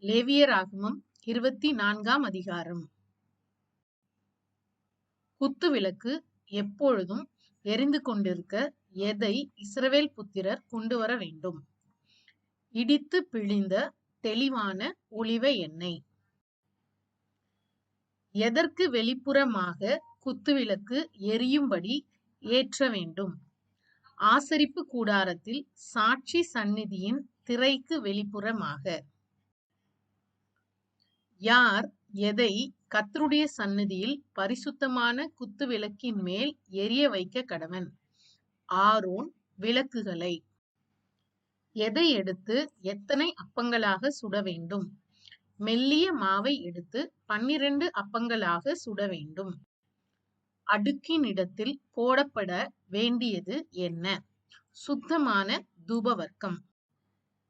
லேவியராகமம் 24ஆம் அதிகாரம். குத்துவிளக்கு எப்பொழுதும் எரிந்து கொண்டிருக்க எதை இஸ்ரவேல் புத்திரர் கொண்டு வர வேண்டும்? இடித்து பிழிந்த தெளிவான ஒலிவ எண்ணெய். எதற்கு வெளிப்புறமாக குத்துவிளக்கு எரியும்படி ஏற்ற வேண்டும்? ஆசரிப்பு கூடாரத்தில் சாட்சி சந்நிதியின் திரைக்கு வெளிப்புறமாக. யார் எதை கர்த்தருடைய சந்நிதியில் பரிசுத்தமான குத்துவிளக்கின் மேல் எரிய வைக்க கடவன்? ஆரோன் விளக்குகளை. எதை எடுத்து எத்தனை அப்பங்களாக சுட வேண்டும்? மெல்லிய மாவை எடுத்து 12 அப்பங்களாக சுட வேண்டும். அடுக்கினிடத்தில் போடப்பட வேண்டியது என்ன? சுத்தமான தூபவர்க்கம்.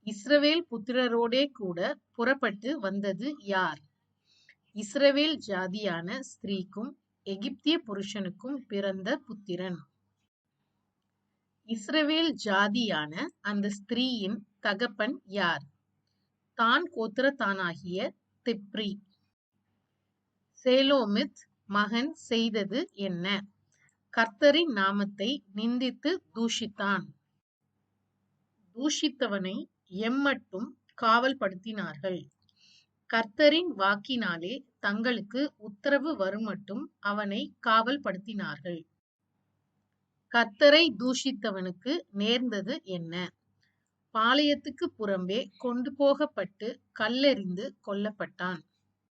இஸ்ரவேல் புத்திரரோடே கூட புறப்பட்டு வந்தது யார்? இஸ்ரவேல் ஜாதியான ஸ்திரீக்கும் எகிப்திய புருஷனுக்கும் பிறந்த புத்திரன். இஸ்ரவேல் ஜாதியான அந்த ஸ்திரீயின் தகப்பன் யார்? தான் கோத்திரத்தானாகிய திப்ரி. சேலோமித் மகன் செய்தது என்ன? கர்த்தரின் நாமத்தை நிந்தித்து தூஷித்தான். தூஷித்தவனை எம்மட்டும் காவல் படுத்தினார்கள். கர்த்தரின் வாக்கினாலே தங்களுக்கு உத்தரவு வருமட்டும் அவனை காவல் படுத்தினார்கள். கர்த்தரை தூஷித்தவனுக்கு நேர்ந்தது என்ன? பாளையத்துக்கு புறம்பே கொண்டு போகப்பட்டு கல்லெறிந்து கொல்லப்பட்டான்.